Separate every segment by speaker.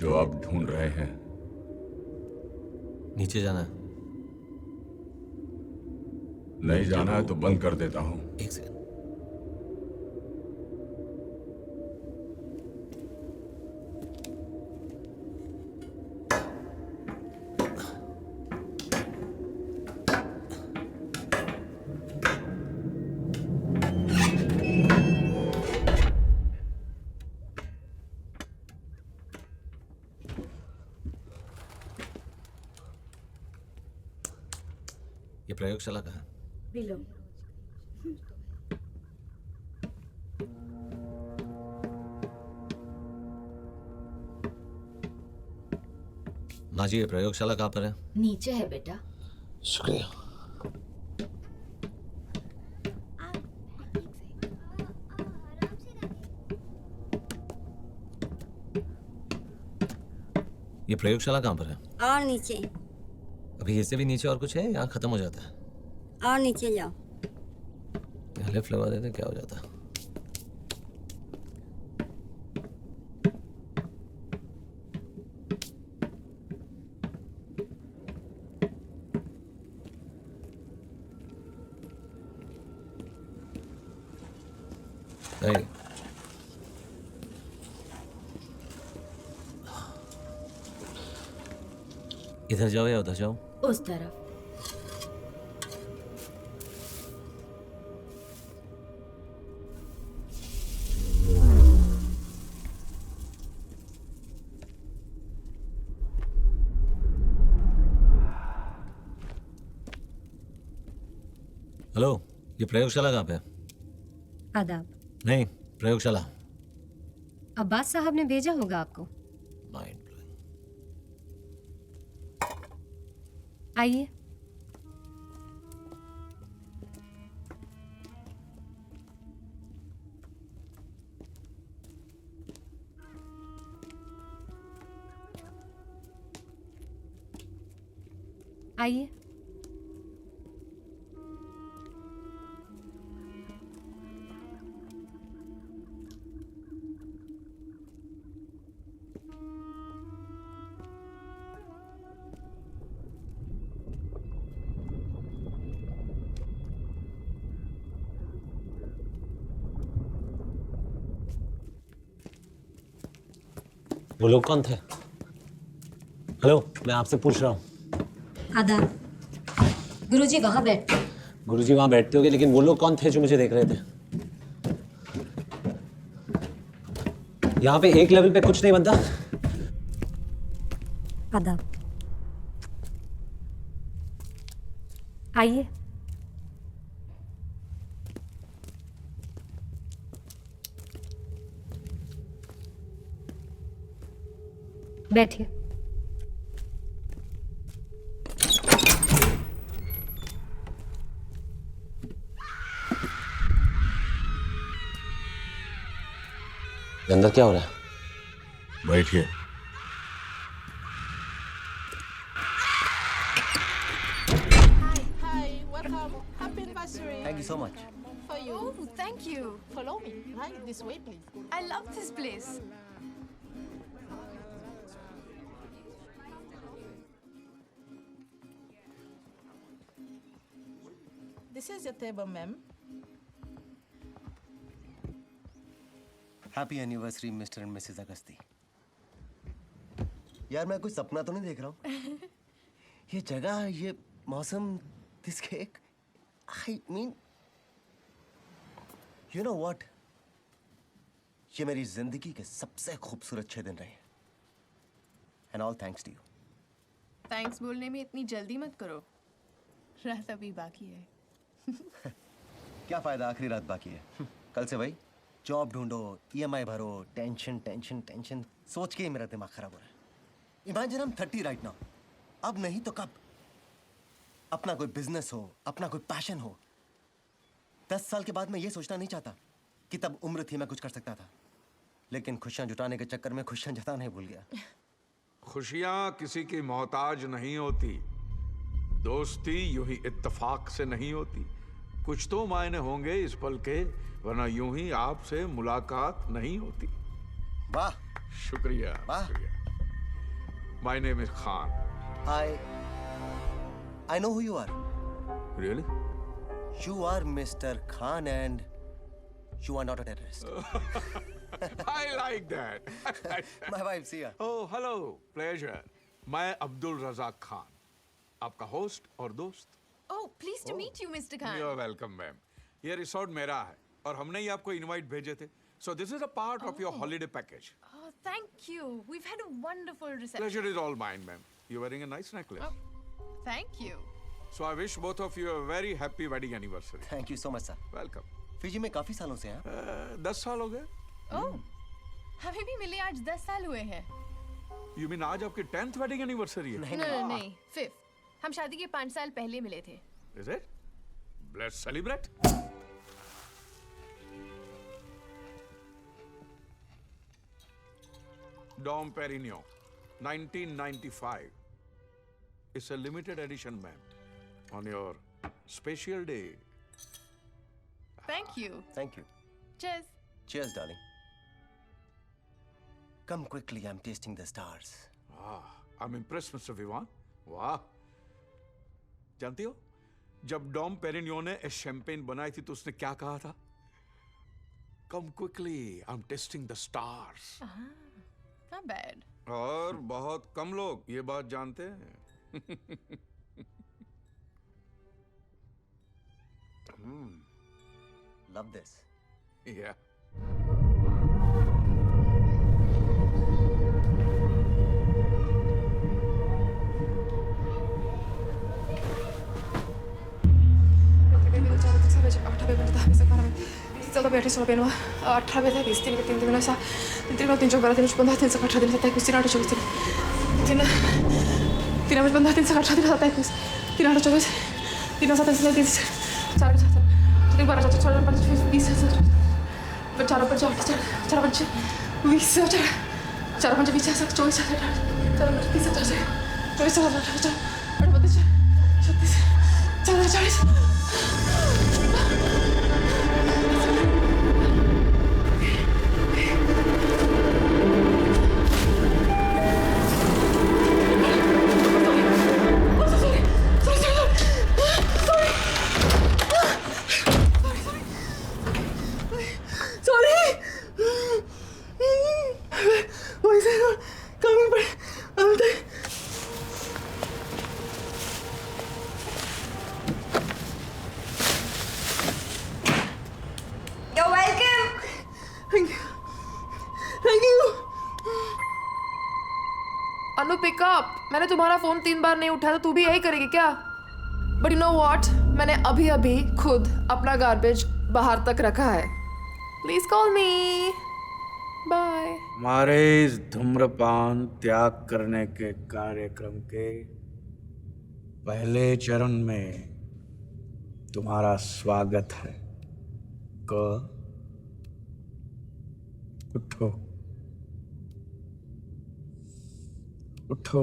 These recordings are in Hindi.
Speaker 1: जो आप ढूंढ रहे हैं।
Speaker 2: नीचे जाना है।
Speaker 1: नहीं जाना है तो बंद कर देता हूं।
Speaker 2: एक सेकंड। ये प्रयोगशाला कहाँ है?
Speaker 3: बिलो।
Speaker 2: माँ जी, ये प्रयोगशाला कहाँ पर है?
Speaker 3: नीचे है बेटा।
Speaker 2: शुक्रिया। ये प्रयोगशाला कहाँ पर है?
Speaker 4: और नीचे।
Speaker 2: अभी इससे भी नीचे और कुछ है, यहाँ खत्म हो जाता है?
Speaker 4: और नीचे जाओ।
Speaker 2: यहाँ लिफ्ट लगा देते क्या हो जाता? नहीं। इधर जाओ या उधर जाओ?
Speaker 3: उस तरफ।
Speaker 2: हेलो, ये प्रयोगशाला कहाँ पे है?
Speaker 5: आदाब।
Speaker 2: नहीं, प्रयोगशाला।
Speaker 5: अब्बास साहब ने भेजा होगा आपको।
Speaker 2: Mind blowing.
Speaker 5: आइए। आइए।
Speaker 2: वो लोग कौन थे? हेलो, मैं आपसे पूछ रहा हूँ।
Speaker 5: आदाब। गुरुजी वहां बैठते।
Speaker 2: गुरुजी वहां बैठते होंगे, लेकिन वो लोग कौन थे जो मुझे देख रहे थे? यहाँ पे एक लेवल पे कुछ नहीं बनता।
Speaker 5: आदाब। आइए। बैठिए।
Speaker 2: अंदर क्या हो रहा है?
Speaker 1: बैठिए।
Speaker 6: Hi, welcome. Happy anniversary.
Speaker 7: Thank you so much.
Speaker 6: For you.
Speaker 8: Oh, thank you.
Speaker 6: Follow me. Right, this way, please.
Speaker 8: I love this place.
Speaker 6: This is your table, ma'am.
Speaker 7: Happy anniversary mister and Mrs Agasti. यार मैं कोई सपना तो नहीं देख रहा हूँ? ये जगह, ये मौसम, this cake, I mean you know what, ये मेरी जिंदगी के सबसे खूबसूरत 6 दिन रहे। And all thanks to you.
Speaker 8: Thanks बोलने में इतनी जल्दी मत करो, रात अभी बाकी है।
Speaker 7: क्या फायदा, आखिरी रात बाकी है। कल से भाई जॉब ढूंढो, ईएमआई भरो, टेंशन टेंशन टेंशन, सोच के ही मेरा दिमाग खराब हो रहा है। इमेजिन हम 30 राइट नाउ, अब नहीं तो कब? अपना कोई बिजनेस हो, अपना कोई पैशन हो। 10 साल के बाद मैं ये सोचना नहीं चाहता कि तब उम्र थी मैं कुछ कर सकता था, लेकिन खुशियां जुटाने के चक्कर में खुशियां जताना ही भूल गया।
Speaker 9: खुशियां किसी की मोहताज नहीं होती, दोस्ती यूं ही इत्तेफाक से नहीं होती। कुछ तो मायने होंगे इस पल के, वरना यूं ही आपसे मुलाकात नहीं होती।
Speaker 7: वाह,
Speaker 9: शुक्रिया।
Speaker 7: वाह।
Speaker 9: शुक्रिया। My name is Khan.
Speaker 7: I know who you are.
Speaker 9: Really?
Speaker 7: You are Mr. Khan and you are not a terrorist.
Speaker 9: I like that.
Speaker 7: My wife's here.
Speaker 9: Oh, hello. Pleasure. मैं अब्दुल रज़ाक खान, आपका होस्ट और दोस्त।
Speaker 8: Oh, pleased to meet you, Mr. Khan.
Speaker 9: You're welcome, ma'am. ये रिसोर्ट मेरा है और हमने ही आपको इनवाइट भेजे थे। So this is a part of your holiday package.
Speaker 8: Oh, thank you. We've had a wonderful reception.
Speaker 9: Pleasure is all mine, ma'am. You're wearing a nice necklace.
Speaker 8: Oh, thank you.
Speaker 9: So I wish both of you a very happy wedding anniversary.
Speaker 7: Thank you so much, sir.
Speaker 9: Welcome.
Speaker 7: Fiji में काफी सालों से हैं।
Speaker 9: 10 साल हो गए?
Speaker 8: Oh, हमें भी मिले आज 10 साल हुए हैं।
Speaker 9: You mean आज आपकी 10th wedding anniversary है?
Speaker 8: नहीं, 5th। हम शादी के 5 साल पहले मिले थे।
Speaker 9: Is it? Let's celebrate. Dom Perignon, 1995. It's a limited edition, ma'am. On your special day.
Speaker 8: Thank you.
Speaker 7: Thank you.
Speaker 8: Cheers.
Speaker 7: Cheers, darling. Come quickly, I'm tasting the stars.
Speaker 9: I'm impressed, Mr. Vivan. वाह! जानती हो, जब डॉम पेरिनियो ने शैंपेन बनाई थी तो उसने क्या कहा था? Come quickly, I'm tasting the stars.
Speaker 8: Not bad.
Speaker 9: और बहुत कम लोग ये बात जानते हैं।
Speaker 7: Love this.
Speaker 9: Yeah.
Speaker 3: Stato per risolvere no a través visti che tinti non sa tinti non tingi per tingi sponda tinti faccia tinti stai così non c'è così tinti tinti non sponda tinti faccia tinti stai così tinti non c'è così tinti sa tinti tinti cara tinti guarda c'è c'è per ci visi per cara per c'è cara per ci visi cara per ci visi sa c'è c'è cara per visi c'è c'è c'è per per c'è c'è Anu pickup मैंने तुम्हारा फोन 3 बार नहीं उठाया तो तू भी यही करेगी क्या बट यू नो व्हाट मैंने अभी अभी खुद अपना गार्बेज बाहर तक रखा है प्लीज कॉल मी बाय
Speaker 4: हमारे इस धूम्रपान त्याग करने के कार्यक्रम के पहले चरण में तुम्हारा स्वागत है। उठो उठो।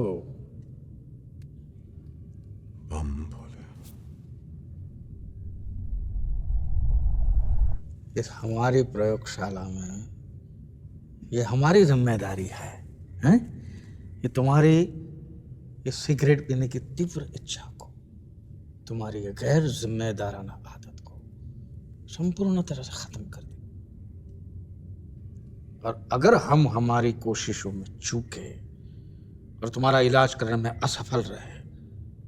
Speaker 1: बम भोले।
Speaker 4: इस हमारी प्रयोगशाला में ये हमारी जिम्मेदारी है, हैं? ये तुम्हारी ये सिगरेट पीने की तीव्र इच्छा को, तुम्हारी ये गैर जिम्मेदाराना आदत को संपूर्ण तरह से खत्म कर दे। और अगर हम हमारी कोशिशों में चूके और तुम्हारा इलाज करने में असफल रहे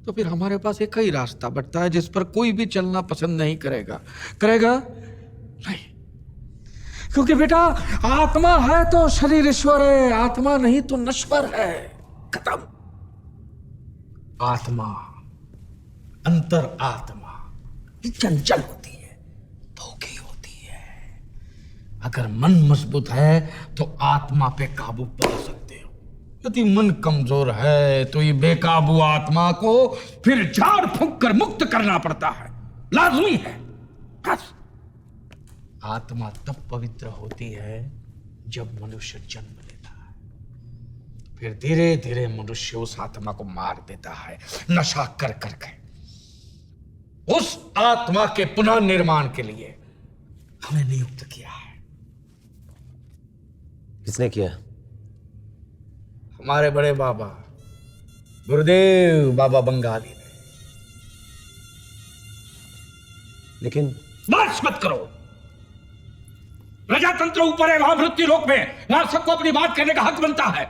Speaker 4: तो फिर हमारे पास एक ही रास्ता बचता है जिस पर कोई भी चलना पसंद नहीं करेगा। नहीं, क्योंकि बेटा आत्मा है तो शरीर ईश्वर है, आत्मा नहीं तो नश्वर है। खत्म। आत्मा, अंतर आत्मा चंचल होती है, भूखी होती है। अगर मन मजबूत है तो आत्मा पे काबू पा सकते हो। यदि मन कमजोर है तो ये बेकाबू आत्मा को फिर झाड़ फूंक कर मुक्त करना पड़ता है, लाजमी है। बस आत्मा तब पवित्र होती है जब मनुष्य जन्म लेता है, फिर धीरे धीरे मनुष्य उस आत्मा को मार देता है नशा कर करके। उस आत्मा के पुनः निर्माण के लिए हमें नियुक्त किया है।
Speaker 2: किसने किया?
Speaker 4: हमारे बड़े बाबा गुरुदेव बाबा बंगाली ने।
Speaker 2: लेकिन
Speaker 4: बस मत करो। प्रजातंत्र ऊपर है, वहां मृत्यु लोक में, वहां सबको अपनी बात कहने का हक बनता है।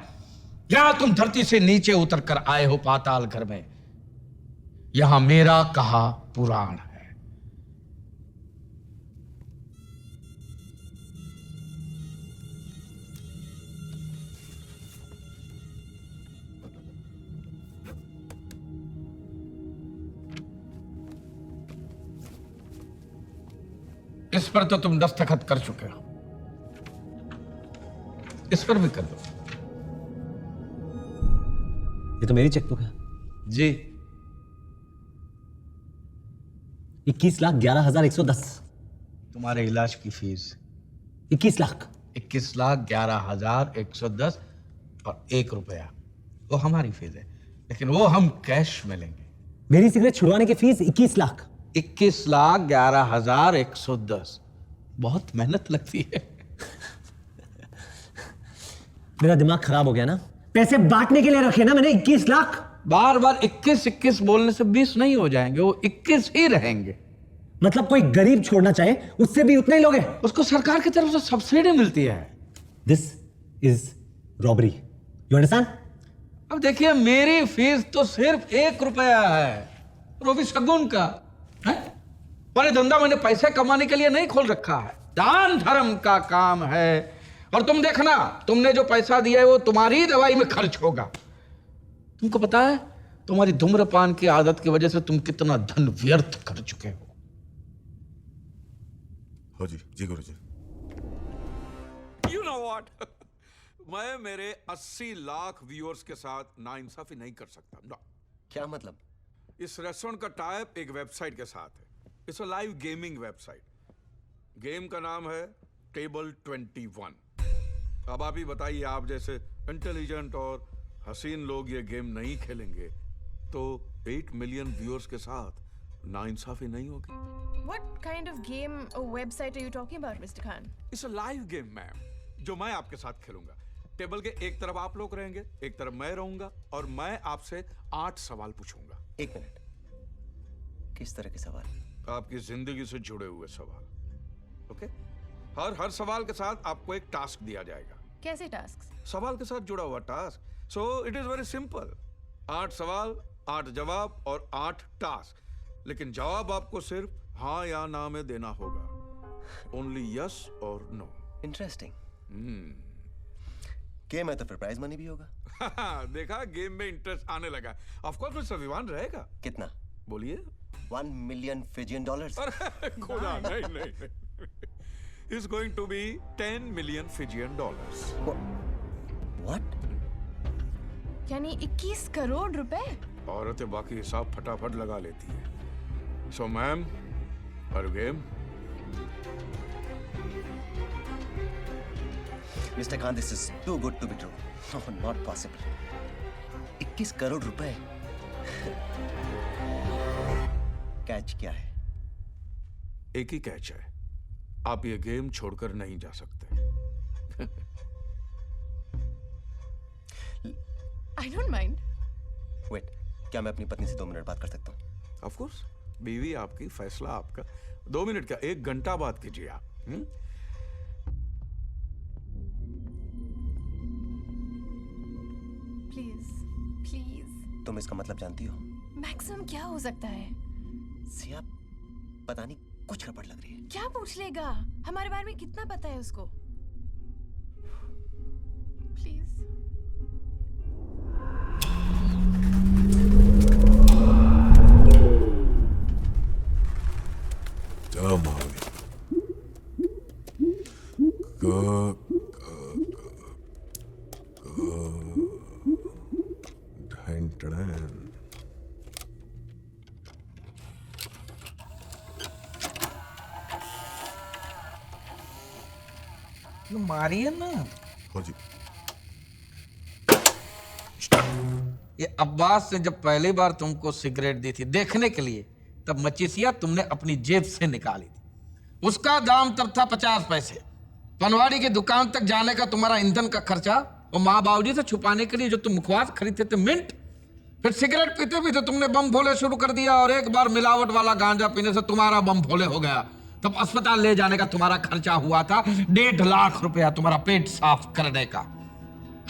Speaker 4: यहां तुम धरती से नीचे उतर कर आए हो पाताल घर में, यहां मेरा कहा पुराण है। इस पर तो तुम दस्तखत कर चुके हो, इस पर भी कर दो।
Speaker 2: ये तो मेरी चेकबुक है
Speaker 4: जी।
Speaker 2: 21,11,110।
Speaker 4: तुम्हारे इलाज की फीस
Speaker 2: 21 लाख।
Speaker 4: 21,11,110 और 1 रुपया वो हमारी फीस है, लेकिन वो हम कैश में लेंगे।
Speaker 2: मेरी सिगरेट छुड़वाने की फीस 21 लाख।
Speaker 4: 21,11,110। बहुत मेहनत लगती है।
Speaker 2: मेरा दिमाग खराब हो गया ना, पैसे बांटने के लिए रखे ना मैंने 21 लाख।
Speaker 4: बार बार 21 बोलने से 20 नहीं हो जाएंगे, वो 21 ही रहेंगे।
Speaker 2: मतलब कोई गरीब छोड़ना चाहे उससे भी उतने ही लोगे?
Speaker 4: उसको सरकार की तरफ से सब्सिडी मिलती है।
Speaker 2: This is robbery, you understand?
Speaker 4: अब देखिए, मेरी फीस तो सिर्फ 1 रुपया है, वो भी शगुन का है। पर ये धंधा मैंने पैसे कमाने के लिए नहीं खोल रखा है, दान धर्म का काम है। और तुम देखना, तुमने जो पैसा दिया है वो तुम्हारी दवाई में खर्च होगा। तुमको पता है तुम्हारी धूम्रपान की आदत की वजह से तुम कितना धन व्यर्थ कर चुके हो।
Speaker 1: हो जी, जी गुरुजी।
Speaker 9: You know what? मैं मेरे 80 लाख व्यूअर्स के साथ नाइंसाफी नहीं कर सकता। No.
Speaker 7: क्या मतलब?
Speaker 9: इस रेस्टोरेंट का टाइप एक वेबसाइट के साथ है। It's a live gaming website. Game का नाम है टेबल 21। अब आप ही बताइए, आप जैसे इंटेलिजेंट और हसीन लोग ये गेम नहीं खेलेंगे तो 8 मिलियन व्यूअर्स के साथ नाइंसाफी नहीं होगी।
Speaker 8: What kind of game or website are you talking about, Mr. Khan?
Speaker 9: It's a live game ma'am, जो मैं आपके साथ खेलूंगा। टेबल के एक तरफ आप लोग रहेंगे, एक तरफ मैं रहूंगा, और मैं आपसे 8 सवाल पूछूंगा।
Speaker 7: 1 मिनट, किस तरह के सवाल?
Speaker 9: आपकी जिंदगी से जुड़े हुए सवाल। ओके? हर सवाल के साथ आपको एक टास्क दिया जाएगा।
Speaker 8: कैसे टास्क?
Speaker 9: सवाल के साथ जुड़ा हुआ task. So it is very simple. 8 सवाल, 8 जवाब और 8 टास्क। लेकिन जवाब आपको सिर्फ हाँ या ना में देना होगा। ओनली यस और नो।
Speaker 7: इंटरेस्टिंग। गेम है तो फिर प्राइज मनी भी होगा।
Speaker 9: देखा, गेम में इंटरेस्ट आने लगा। ऑफ कोर्स मिस्टर विवान रहेगा।
Speaker 7: कितना?
Speaker 9: बोलिए।
Speaker 7: $1 million Fijian dollars।
Speaker 9: खुदा, नहीं। It's going to be 10 million Fijian dollars।
Speaker 7: What?
Speaker 8: यानी 21 करोड़ रुपए?
Speaker 9: औरतें बाकी हिसाब फटाफट लगा लेती है। So ma'am, are you game?
Speaker 7: Mr. Khan, this is too good to be true. No, not possible। 21 crore रुपए। कैच क्या है?
Speaker 9: एक ही कैच है, आप ये गेम छोड़कर नहीं जा सकते।
Speaker 8: I don't mind।
Speaker 7: Wait, क्या मैं अपनी पत्नी से 2 मिनट बात कर सकता हूँ?
Speaker 9: Of course, बीवी आपकी, फैसला आपका। 2 मिनट क्या, 1 घंटा बात कीजिए आप।
Speaker 8: प्लीज।
Speaker 7: तुम इसका मतलब जानती हो?
Speaker 8: मैक्सिमम क्या हो सकता है?
Speaker 7: सिया, पता नहीं कुछ गड़बड़ लग रही है।
Speaker 8: क्या पूछ लेगा? हमारे बारे में कितना पता है उसको? प्लीज।
Speaker 1: चलो महावली।
Speaker 4: मारिए ना।
Speaker 1: हो जी।
Speaker 4: ये अब्बास ने जब पहली बार तुमको सिगरेट दी थी देखने के लिए, तब मचीसिया तुमने अपनी जेब से निकाली थी। उसका दाम तब था 50 पैसे। पनवाड़ी की दुकान तक जाने का तुम्हारा ईंधन का खर्चा और माँ बाबूजी से छुपाने के लिए जो तुम मुखवास खरीदते थे मिंट, फिर सिगरेट पीते पीते तुमने बम भोले शुरू कर दिया और एक बार मिलावट वाला गांजा पीने से तुम्हारा बम भोले हो गया। तब अस्पताल ले जाने का तुम्हारा खर्चा हुआ था 1.5 लाख रुपया तुम्हारा पेट साफ करने का।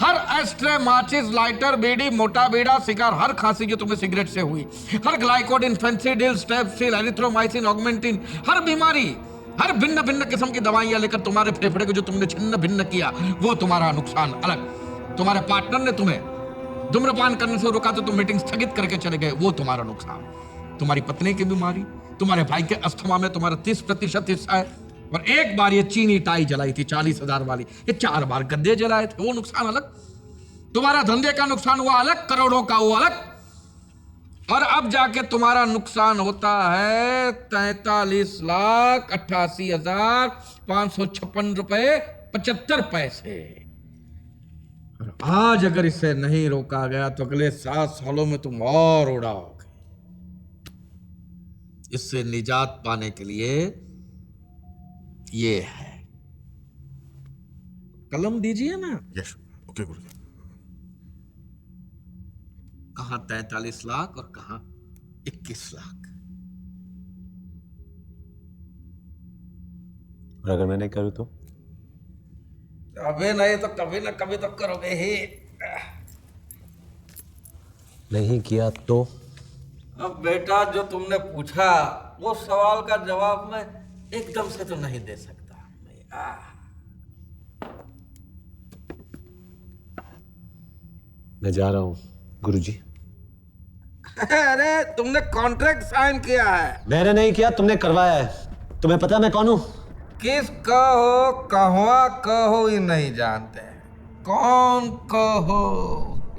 Speaker 4: हर एस्ट्रे, माचिस, लाइटर, बीड़ी, मोटा बीड़ा, सिगार, हर खांसी जो तुम्हें सिगरेट से हुई, हर ग्लाइकोडिन, फेंसिडिल, स्टेप्सिल, एरिथ्रोमाइसिन, ऑगमेंटिन, हर बीमारी, हर भिन्न भिन्न किस्म की दवाइयां लेकर तुम्हारे फेफड़े को जो तुमने छिन्न भिन्न किया, वो तुम्हारा नुकसान अलग। तुम्हारे पार्टनर ने तुम्हें धूम्रपान करने से रोका तो तुम मीटिंग स्थगित करके चले गए, वो तुम्हारा नुकसान। तुम्हारी पत्नी की बीमारी, तुम्हारे भाई के अस्थमा में तुम्हारा 30% हिस्सा है। और एक बार ये चीनी टाई जलाई थी 40,000 वाली, ये 4 बार गद्दे जलाए थे, वो नुकसान अलग। तुम्हारा धंधे का नुकसान हुआ अलग, करोड़ों का वो अलग। और अब जाके तुम्हारा नुकसान होता है 43,88,556 रुपए 75 पैसे। और आज अगर इसे नहीं रोका गया तो अगले 7 सालों में तुम और उड़ाओगे। इससे निजात पाने के लिए ये है, कलम दीजिए ना।
Speaker 1: यस ओके गुरुजी।
Speaker 4: कहां 43 लाख और कहां 21 लाख।
Speaker 2: और अगर मैं नहीं करूं तो?
Speaker 4: अबे नहीं तो कभी ना कभी तो करोगे ही।
Speaker 2: नहीं किया तो?
Speaker 4: अब बेटा जो तुमने पूछा वो सवाल का जवाब मैं एकदम से तो नहीं दे सकता।
Speaker 2: मैं जा रहा हूं गुरुजी।
Speaker 4: अरे तुमने कॉन्ट्रैक्ट साइन किया है।
Speaker 2: मैंने नहीं किया, तुमने करवाया है। तुम्हें पता मैं कौन हूं?
Speaker 4: किस कहो कहवा कहो ये नहीं जानते, कौन कहो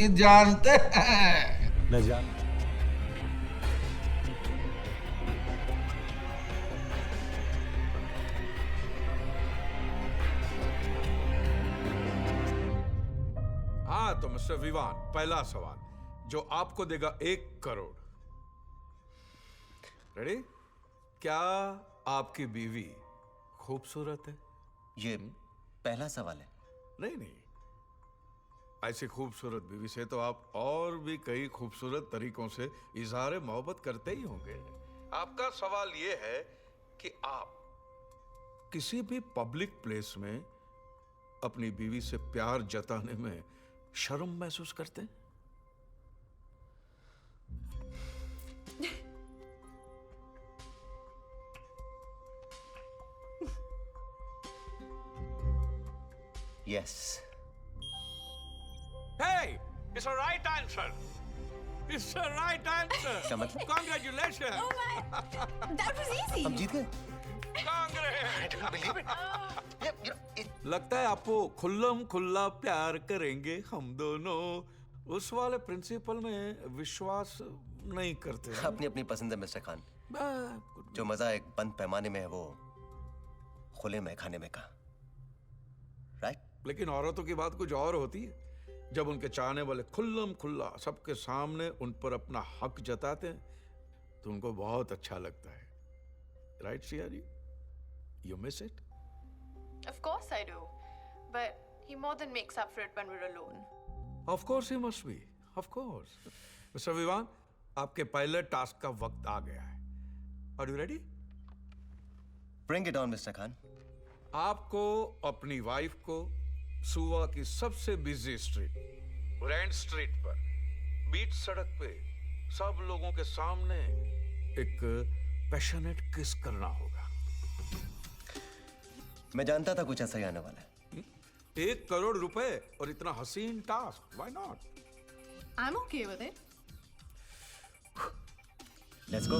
Speaker 4: ये जानते हैं।
Speaker 2: मैं जा
Speaker 9: हाँ तो मिस्टर विवान, पहला सवाल जो आपको देगा 1 करोड़। रेडी? क्या आपकी बीवी खूबसूरत है?
Speaker 7: ये पहला सवाल है।
Speaker 9: नहीं नहीं, ऐसी खूबसूरत बीवी से तो आप और भी कई खूबसूरत तरीकों से इजहार मोहब्बत करते ही होंगे। आपका सवाल यह है कि आप किसी भी पब्लिक प्लेस में अपनी बीवी से प्यार जताने में शर्म महसूस करते हैं?
Speaker 7: Yes.
Speaker 9: Hey, it's a right answer. It's a right answer.
Speaker 7: क्या मतलब?
Speaker 9: Congratulations.
Speaker 8: That was easy.
Speaker 7: हम जीत गए।
Speaker 9: Congrats. लगता है आपको खुल्लम खुल्ला प्यार करेंगे हम दोनों। उस वाले प्रिंसिपल में विश्वास नहीं करते।
Speaker 7: अपनी अपनी पसंद है मिस्टर खान। जो मजा एक बंद पैमाने में है वो खुले में खाने में का, राइट?
Speaker 9: लेकिन औरतों की बात कुछ और होती है। जब उनके चाहने वाले खुल्लम खुल्ला सबके सामने उन पर अपना हक जताते हैं तो उनको बहुत अच्छा लगता है। राइट सियारी? You miss it?
Speaker 8: Of course I do. But he more than makes up for it when we're alone.
Speaker 9: Of course he must be. Of course. Mr. Vivaan, आपके पहले टास्क का वक्त आ गया है। Are you ready?
Speaker 7: Bring it on, Mr. Khan.
Speaker 9: आपको अपनी वाइफ को सुवा की सबसे बिजी स्ट्रीट, ग्रैंड स्ट्रीट पर, बीच सड़क पे सब लोगों के सामने एक पैशनेट किस करना होगा।
Speaker 7: मैं जानता था कुछ ऐसा ही आने वाला है।
Speaker 9: 1 करोड़ रुपए और इतना हसीन task, why not?
Speaker 8: I'm okay with it.
Speaker 7: Let's go.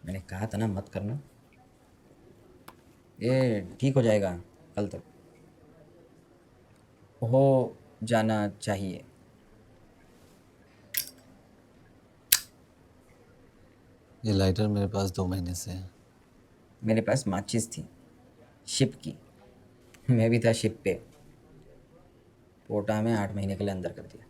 Speaker 10: मैंने कहा था ना मत करना। ये ठीक हो जाएगा कल तक, हो जाना चाहिए।
Speaker 2: ये लाइटर मेरे पास 2 महीने से है।
Speaker 10: मेरे पास माचिस थी, शिप की। मैं भी था शिप पे। पोटा में 8 महीने के लिए अंदर कर दिया।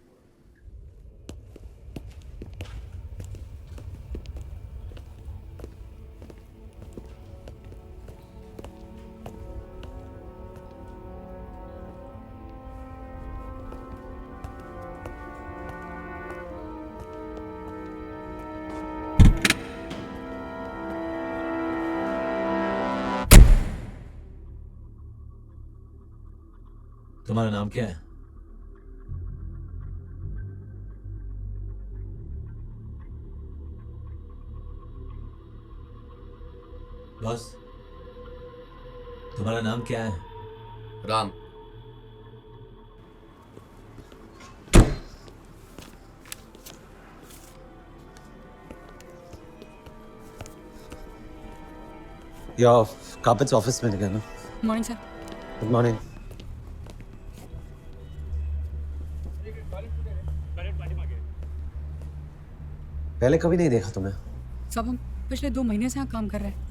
Speaker 2: तुम्हारा नाम क्या है? बॉस, तुम्हारा नाम क्या है?
Speaker 11: राम।
Speaker 2: या कापिट्स ऑफिस में गए ना?
Speaker 5: Morning sir.
Speaker 2: Good morning. पहले कभी नहीं देखा तुम्हें।
Speaker 5: सब हम पिछले 2 महीने से यहाँ काम कर रहे हैं।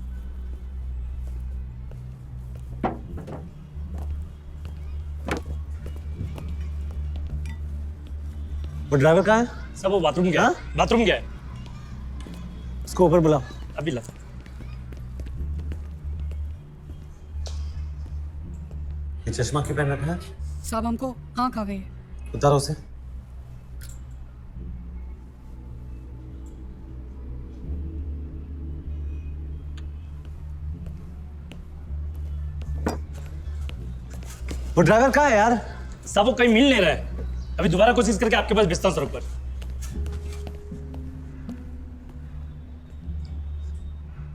Speaker 2: वो ड्राइवर कहाँ है?
Speaker 12: सब वो बाथरूम गया। बाथरूम गया है।
Speaker 2: उसको ऊपर बुलाओ।
Speaker 12: अभी ला।
Speaker 2: ये चश्मा क्यों पहन रखा है?
Speaker 5: साहब हमको आँख आ गई है।
Speaker 2: उतारो उसे। वो ड्राइवर कहाँ है यार?
Speaker 12: साहब वो कहीं मिल नहीं रहा है। अभी दोबारा कोशिश करके आपके पास भेजता हूं सर ऊपर।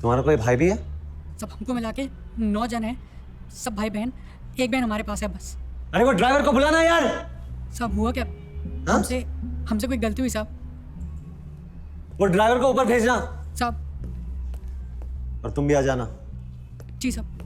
Speaker 2: तुम्हारा कोई भाई भी है?
Speaker 5: सब हमको मिला के 9 जन हैं, सब भाई बहन। एक बहन हमारे पास है बस।
Speaker 2: अरे वो ड्राइवर को बुलाना यार।
Speaker 5: सब हुआ क्या? हमसे कोई गलती हुई साहब।
Speaker 2: वो ड्राइवर को ऊपर भेजना।
Speaker 5: साहब।
Speaker 2: और तुम भी आ जाना।
Speaker 5: जी साहब।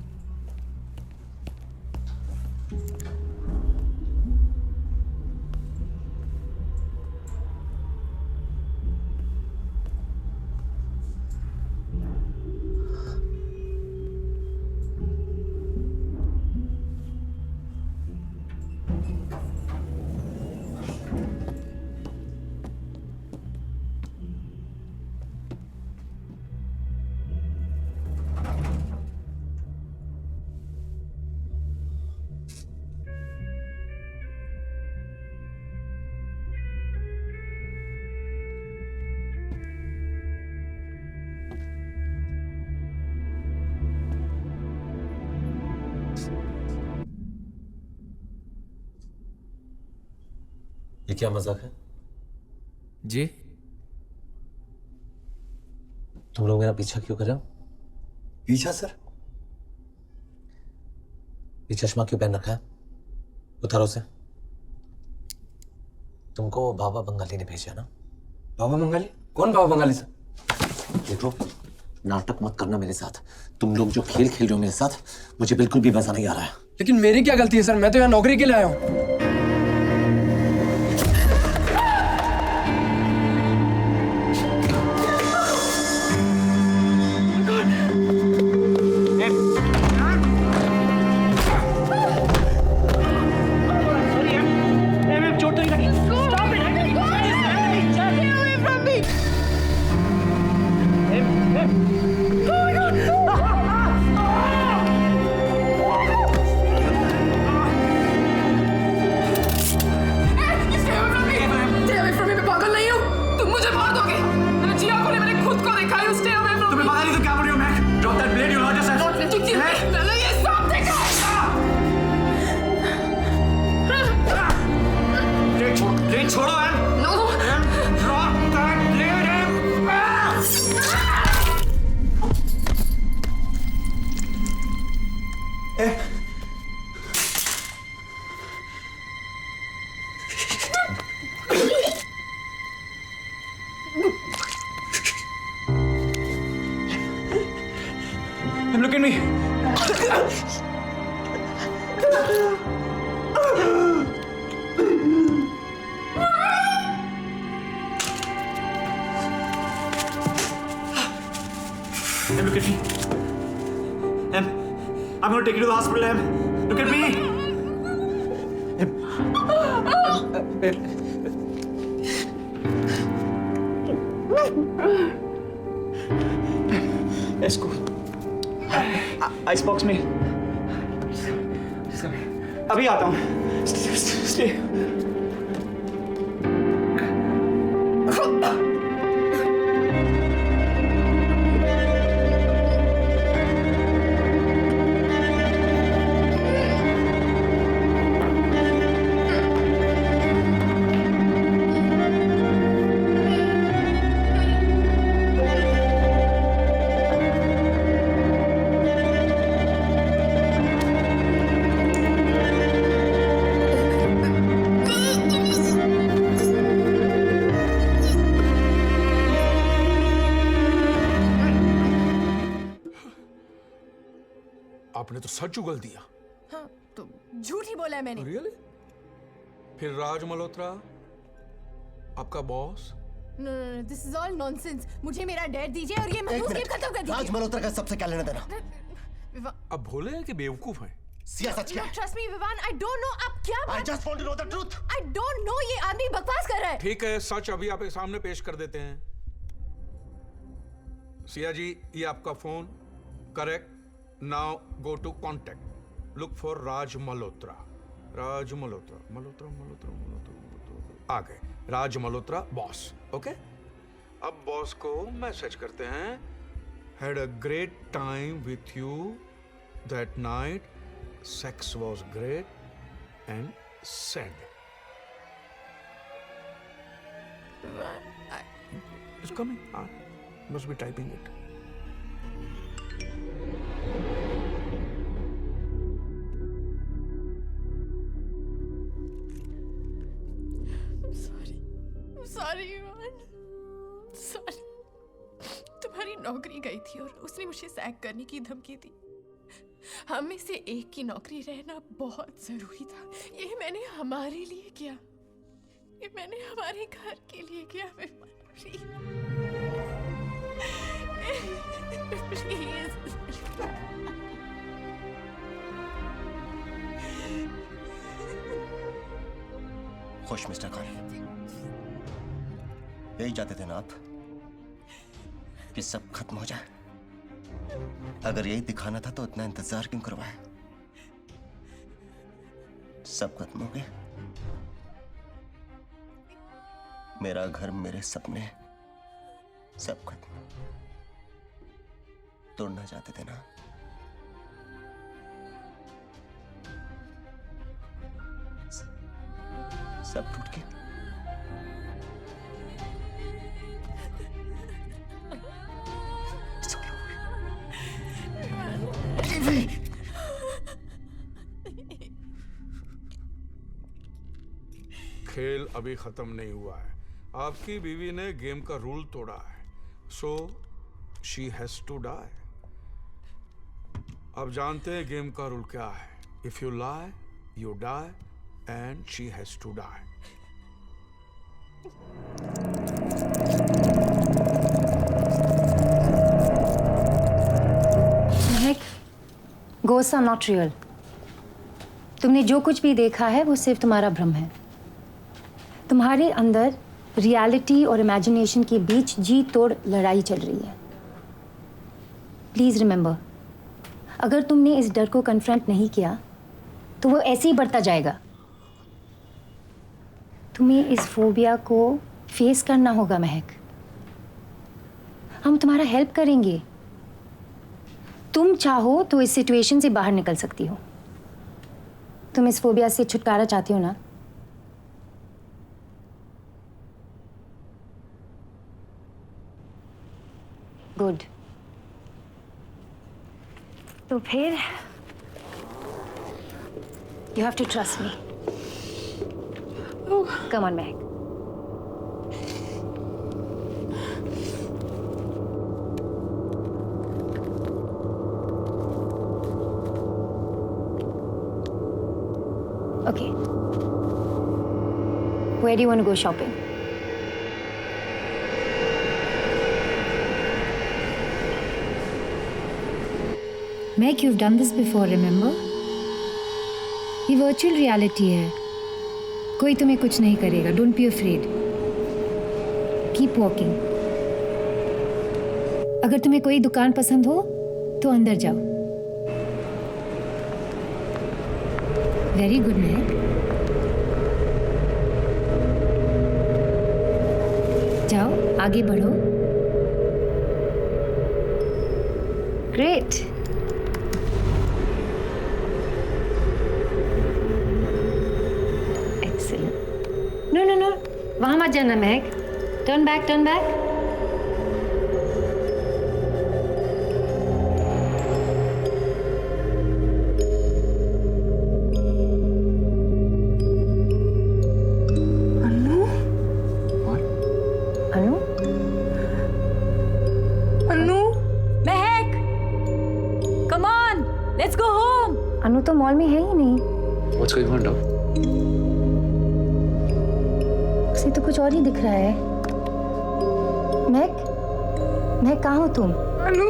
Speaker 2: ये क्या मजाक है?
Speaker 11: जी
Speaker 2: तुम लोग मेरा पीछा क्यों कर रहे हो?
Speaker 11: पीछा सर?
Speaker 2: ये चश्मा क्यों पहन रखा है? उतारो उसे। तुमको बाबा बंगाली ने भेजा ना?
Speaker 11: बाबा बंगाली? कौन बाबा बंगाली सर?
Speaker 2: देखो, नाटक मत करना मेरे साथ। तुम लोग जो खेल खेल रहे हो मेरे साथ, मुझे बिल्कुल भी मजा नहीं आ रहा है।
Speaker 11: लेकिन मेरी क्या गलती है सर? मैं तो यहाँ नौकरी के लिए आया हूँ। Look at me.
Speaker 12: Em, look at me. Em, I'm going to take you to the hospital, Em. Look at me. इसको आइस बॉक्स में अभी आता हूँ. Stay.
Speaker 9: आपने तो सच उगल दिया.
Speaker 8: हाँ, तो झूठ ही बोला है मैंने.
Speaker 9: रियली? फिर राज मल्होत्रा आपका boss?
Speaker 8: No no no, this is all nonsense. मुझे मेरा डैड दीजिए और ये गेम खत्म कर दीजिए.
Speaker 7: राज मल्होत्रा का सबसे क्या लेना देना?
Speaker 9: अब भोले हैं कि बेवकूफ हैं?
Speaker 7: सियासत क्या है?
Speaker 8: Trust me Vivaan, I don't know आप क्या
Speaker 7: I just want to know the truth.
Speaker 8: I don't know. ये आदमी बकवास कर रहा है.
Speaker 9: ठीक है, सच अभी आपके सामने पेश कर देते हैं. सिया जी, ये आपका phone. Correct. Now go to contact. Look for Raj Malhotra. Raj Malhotra, Malhotra, Malhotra, Malhotra, Malhotra. आ गए. राज मल्होत्रा बॉस. ओके. अब बॉस को मैसेज करते हैं. Had a great time with you that night. Sex was great and sad. It's coming. Must be typing it.
Speaker 8: Sorry Vivaan, sorry. तुम्हारी नौकरी गई थी और उसने मुझे सैक करने की धमकी दी. हम में से एक की नौकरी रहना बहुत जरूरी था. ये मैंने हमारे लिए किया. ये मैंने हमारे घर के लिए किया.
Speaker 7: खुश मिस्टर खान. यही चाहते थे ना आप कि सब खत्म हो जाए? अगर यही दिखाना था तो इतना इंतजार क्यों करवाया? सब खत्म हो गया. मेरा घर, मेरे सपने, सब खत्म. तोड़ना चाहते थे ना? सब टूट गया.
Speaker 9: खेल अभी खत्म नहीं हुआ है. आपकी बीवी ने गेम का रूल तोड़ा है. So she has to die. अब जानते हैं गेम का रूल क्या है. If you lie you die and she has to die.
Speaker 13: Ghosts are not real. तुमने जो कुछ भी देखा है वो सिर्फ तुम्हारा भ्रम है. तुम्हारे अंदर रियलिटी और इमेजिनेशन के बीच जी तोड़ लड़ाई चल रही है. प्लीज रिमेंबर, अगर तुमने इस डर को कन्फ्रंट नहीं किया तो वो ऐसे ही बढ़ता जाएगा. तुम्हें इस फोबिया को फेस करना होगा महक. हम तुम्हारा हेल्प करेंगे. तुम चाहो तो इस सिचुएशन से बाहर निकल सकती हो. तुम इस फोबिया से छुटकारा चाहती हो ना? गुड. तो फिर you have to trust me. Come on Mahak. Okay. Where do you want to go shopping? Meg, you've done this before, remember? ये virtual reality है. कोई तुम्हें कुछ नहीं करेगा. Don't be afraid. Keep walking. अगर तुम्हें कोई दुकान पसंद हो, तो अंदर जाओ. Very good, Meg. जाओ, आगे बढ़ो. Great. No. वहाँ मत जाना, Meg. Turn back.
Speaker 5: Anu, Mahak, come on, let's go home.
Speaker 13: अनु तो मॉल में है ही नहीं.
Speaker 11: What's going on, Dom?
Speaker 13: उसे तो कुछ और ही दिख रहा है. महक कहाँ हो तुम?
Speaker 3: अनु,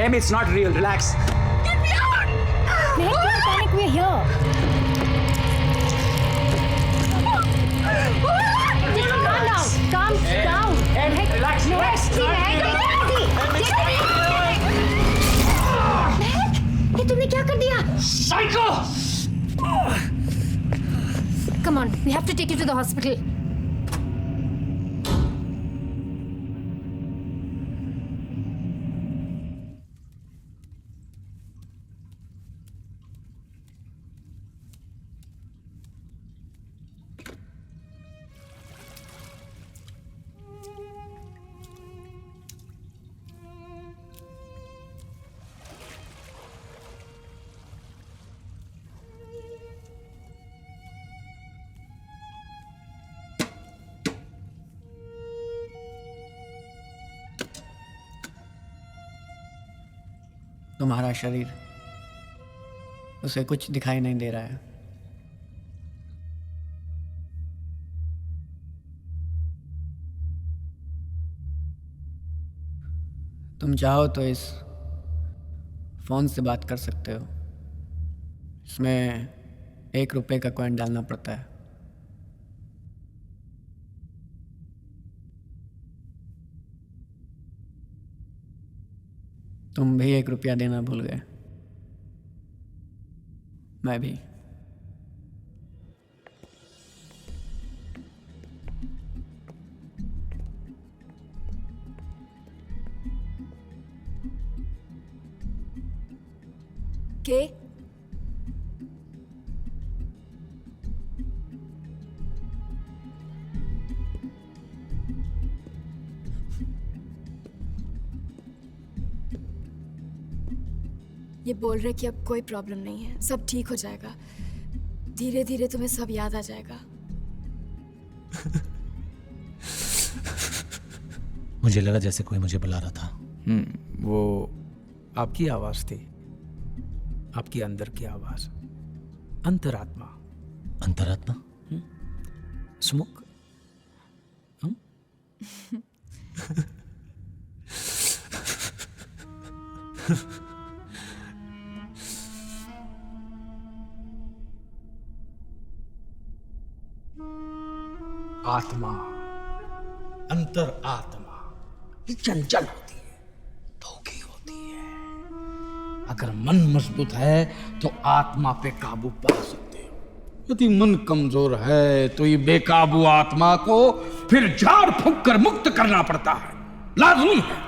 Speaker 12: Em, it's not real. Relax.
Speaker 3: get me out!
Speaker 13: Meg, don't panic. We're here. Calm down.
Speaker 12: Em, relax.
Speaker 13: No,
Speaker 12: Relax.
Speaker 13: ये तुमने क्या कर दिया?
Speaker 12: Psycho!
Speaker 13: Come on, we have to take you to the hospital.
Speaker 14: तुम्हारा शरीर, उसे कुछ दिखाई नहीं दे रहा है. तुम चाहो तो इस फोन से बात कर सकते हो. इसमें 1 रुपए का कॉइन डालना पड़ता है. तुम भी 1 रुपया देना भूल गए. मैं भी.
Speaker 13: के?
Speaker 15: ये बोल रहे कि अब कोई प्रॉब्लम नहीं है, सब ठीक हो जाएगा. धीरे धीरे तुम्हें सब याद आ जाएगा.
Speaker 2: मुझे लगा जैसे कोई मुझे बुला रहा था.
Speaker 4: वो आपकी आवाज थी, आपकी अंदर की आवाज. अंतरात्मा.
Speaker 2: अंतरात्मा?
Speaker 4: स्मोक. आत्मा, अंतर आत्मा ये चंचल होती है, धोखी होती है। अगर मन मजबूत है तो आत्मा पे काबू पा सकते हो। यदि मन कमजोर है तो ये बेकाबू आत्मा को फिर झाड़ फूंक कर मुक्त करना पड़ता है, लाजमी है।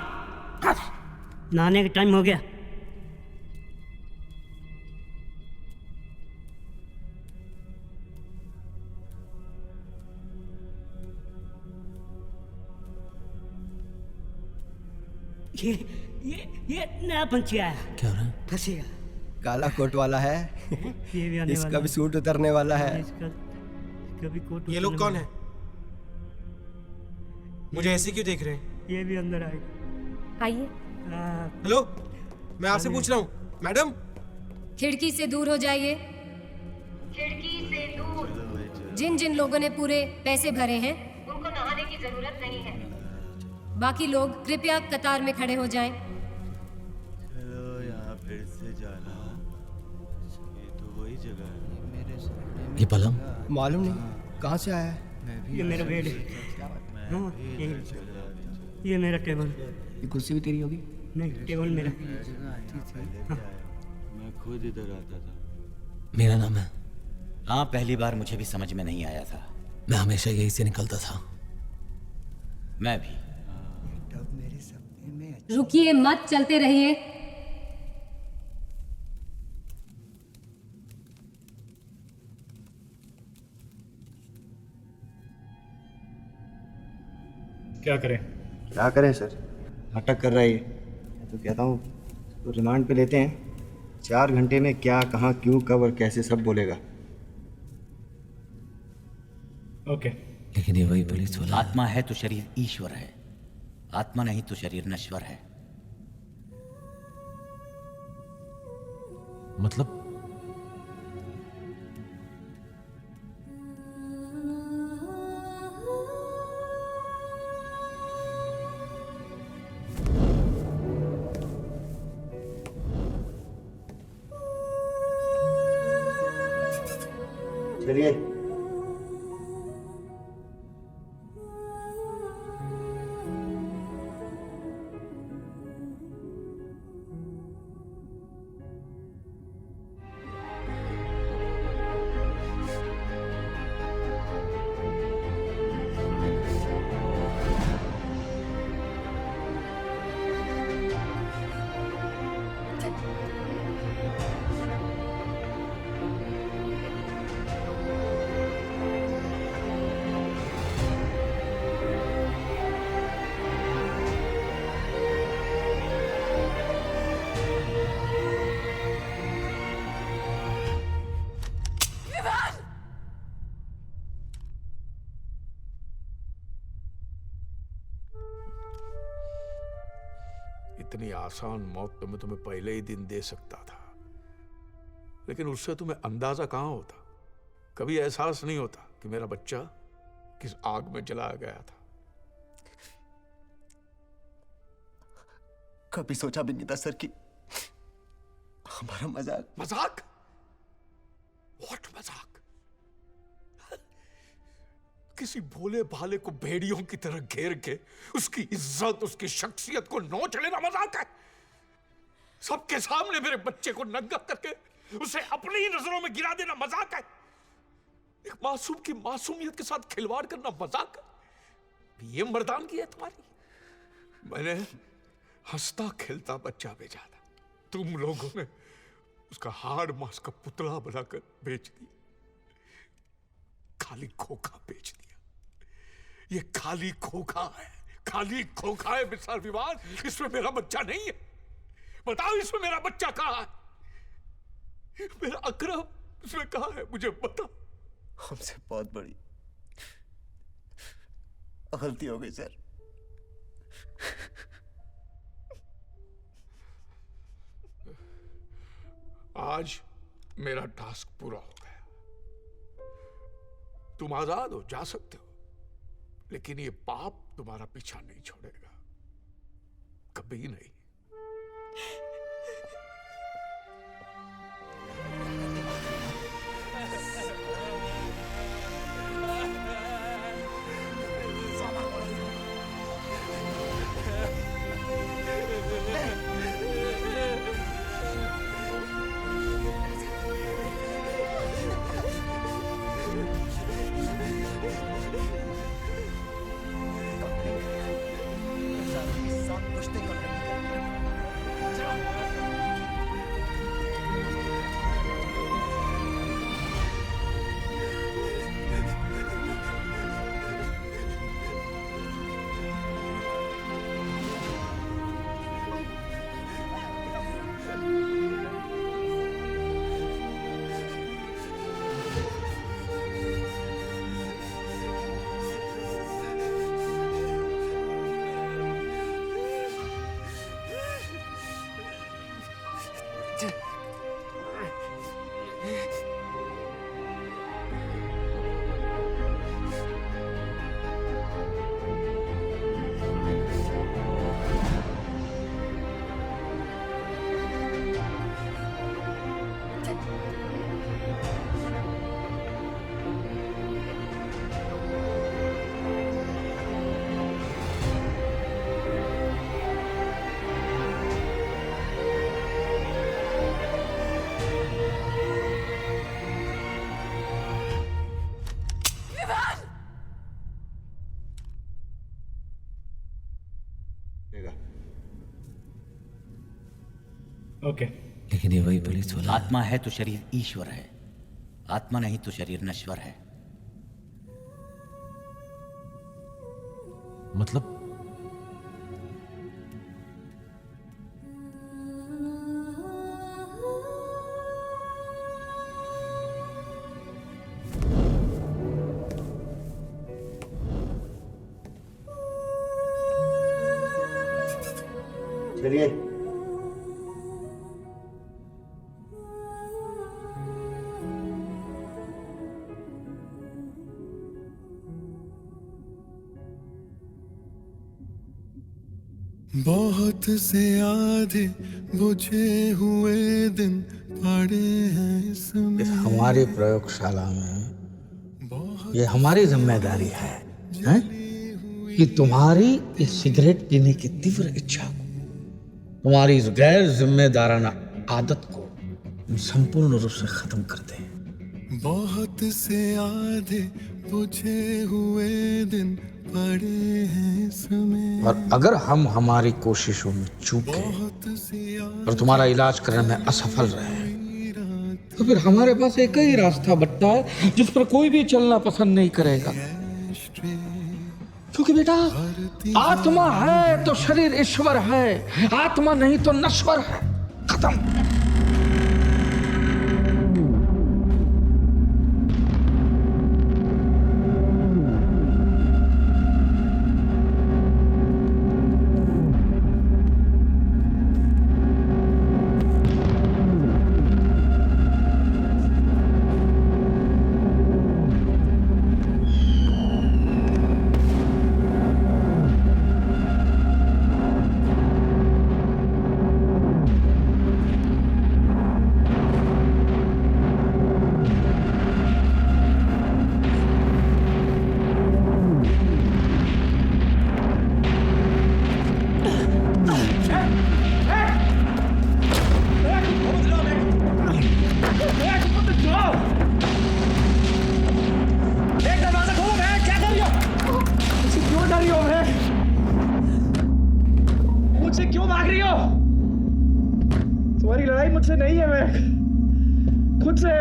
Speaker 4: बस।
Speaker 16: नहाने का टाइम हो गया। ये नया पंछी आया।
Speaker 11: क्या हो रहा है?
Speaker 16: फंसेगा।
Speaker 11: काला कोट वाला है।
Speaker 16: ये भी आने
Speaker 11: इसका
Speaker 16: वाला
Speaker 11: भी
Speaker 16: है।
Speaker 11: सूट उतरने वाला है।
Speaker 16: इसका भी कोट
Speaker 11: ये लोग
Speaker 16: उतरने
Speaker 11: कौन
Speaker 16: वाला
Speaker 11: मुझे ऐसे क्यों देख रहे हैं?
Speaker 16: ये भी अंदर आएगा।
Speaker 13: आइए।
Speaker 11: हेलो, मैं आपसे पूछ रहा हूँ मैडम।
Speaker 17: खिड़की से दूर हो जाइए। खिड़की से दूर। जिन जिन लोगों ने पूरे पैसे भरे हैं उनको नहाने की जरूरत नहीं है। बाकी लोग कृपया कतार में खड़े हो जाएं।
Speaker 18: चलो यहाँ फिर से जाना, ये तो वही जगह है। मेरे से
Speaker 11: ये पलंग मालूम नहीं कहाँ से आया है।
Speaker 16: ये मेरा बेड है। हाँ, ये मेरा टेबल।
Speaker 11: ये कुर्सी भी तेरी होगी?
Speaker 16: नहीं, टेबल मेरा।
Speaker 18: मैं खुद इधर आता था।
Speaker 11: मेरा नाम है।
Speaker 19: हाँ, पहली बार मुझे भी समझ में नहीं आया था।
Speaker 11: मैं हमेशा यही से निकलता था।
Speaker 19: मैं भी।
Speaker 17: रुकिए मत, चलते रहिए।
Speaker 12: क्या करें?
Speaker 20: क्या करें सर, नाटक कर रहा है ये। मैं तो कहता हूँ तो रिमांड पे लेते हैं। 4 घंटे में क्या, कहाँ, क्यों, कब और कैसे सब बोलेगा।
Speaker 12: ओके।
Speaker 11: लेकिन ये वही पुलिस वाला।
Speaker 19: आत्मा है तो शरीर ईश्वर है, आत्मा नहीं तो शरीर नश्वर है।
Speaker 11: मतलब
Speaker 20: चलिए।
Speaker 9: इतनी आसान मौत तो मैं तुम्हें पहले ही दिन दे सकता था, लेकिन उससे तुम्हें अंदाजा कहां होता, कभी एहसास नहीं होता कि मेरा बच्चा किस आग में जलाया गया था।
Speaker 7: कभी सोचा भी नहीं था सर कि हमारा मजाक
Speaker 9: मजाक? व्हाट मजाक? किसी भोले भाले को भेड़ियों की तरह घेर के उसकी इज्जत, उसकी शख्सियत को नोच लेना मजाक है? सबके सामने मेरे बच्चे को नंगा करके उसे अपनी ही नजरों में गिरा देना मजाक है? एक मासूम की मासूमियत के साथ खिलवाड़ करना मजाक है? ये मर्दानगी है तुम्हारी? मैंने हंसता खेलता बच्चा भेजा था, तुम लोगों ने उसका हाड़ मांस का पुतला बनाकर बेच दिया, खाली खोखा बेच दिया। ये खाली खोखा है, खाली खोखा है मिस्टर विवान। इसमें मेरा बच्चा नहीं है। बताओ इसमें मेरा बच्चा कहाँ है? मेरा अकरम इसमें कहाँ है? मुझे बता।
Speaker 7: हमसे बहुत बड़ी गलती हो गई सर।
Speaker 9: आज मेरा टास्क पूरा हो गया, तुम आजाद हो, जा सकते हो, लेकिन ये पाप तुम्हारा पीछा नहीं छोड़ेगा, कभी नहीं।
Speaker 4: ओके।
Speaker 19: लेकिन ये वही पुलिस वाला, आत्मा है तो शरीर ईश्वर है, आत्मा नहीं तो शरीर नश्वर है।
Speaker 1: मतलब
Speaker 20: चलिए।
Speaker 18: बहुत से आधे बुझे हुए दिन पड़े हैं इसमें।
Speaker 4: इस हमारी प्रयोगशाला में ये हमारी जिम्मेदारी है कि तुम्हारी इस सिगरेट पीने की तीव्र इच्छा को, तुम्हारी इस गैर जिम्मेदाराना आदत को हम संपूर्ण रूप से खत्म कर दें।
Speaker 18: बहुत से आधे बुझे हुए दिन पड़े हैं इसमें।
Speaker 4: और अगर हम हमारी कोशिशों में चूके और तुम्हारा इलाज करने में असफल रहे तो फिर हमारे पास एक ही रास्ता बचता है जिस पर कोई भी चलना पसंद नहीं करेगा, क्योंकि बेटा आत्मा है तो शरीर ईश्वर है, आत्मा नहीं तो नश्वर है। खत्म।
Speaker 12: मुझसे क्यों भाग रही हो? तुम्हारी लड़ाई मुझसे नहीं है, मैं खुद से।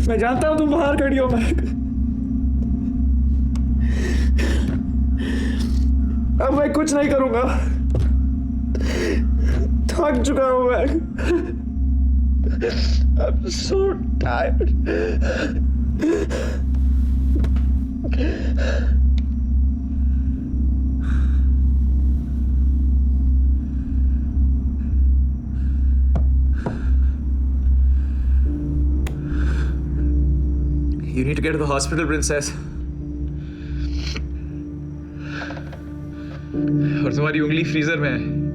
Speaker 12: मैं जानता हूं तुम बाहर खड़ी हो, अब मैं कुछ नहीं करूंगा। थक चुका हूं मैं। I'm so tired. You need to get to the hospital, princess. और तुम्हारी उंगली फ्रीजर में है।